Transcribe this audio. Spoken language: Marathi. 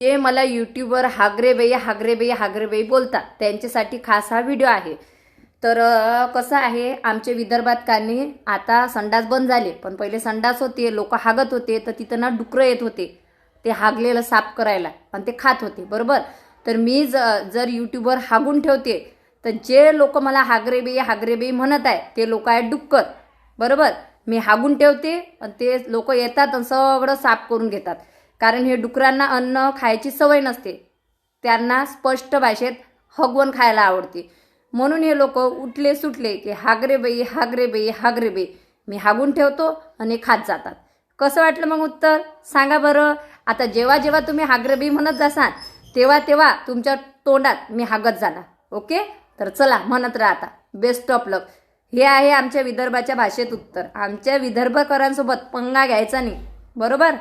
जे मला यूट्यूबवर हागरेबाई बोलतात त्यांच्यासाठी खास हा व्हिडिओ आहे। तर कसं आहे, आमच्या विदर्भात कानी आता संडास बंद झाले, पण पहिले संडास होते, लोक हागत होते, तर तिथं ना डुकरं येत होते ते हागलेलं साफ करायला आणि ते खात होते, बरोबर। तर मी जर यूट्यूबवर हागून ठेवते तर जे लोक मला हागरेबाई म्हणत आहे ते लोक आहेत डुक्कर, बरोबर। मी हागून ठेवते आणि ते लोक येतात आणि सगळं साफ करून घेतात, कारण हे डुकरांना अन्न खायची सवय नसते, त्यांना स्पष्ट भाषेत हगवून खायला आवडते। म्हणून हे लोक उठले सुटले की हागरेबाई मी हागून ठेवतो आणि खात जातात। कसं वाटलं मग उत्तर सांगा बरं। आता जेव्हा जेव्हा तुम्ही हागरेबाई म्हणत जासाल तेव्हा तेव्हा तुमच्या तोंडात मी हागत जाणार, ओके। तर चला म्हणत राहा आता, बेस्ट ऑफ लक। हे आहे आमच्या विदर्भाच्या भाषेत उत्तर। आमच्या विदर्भकरांसोबत पंगा घ्यायचा नाही, बरोबर।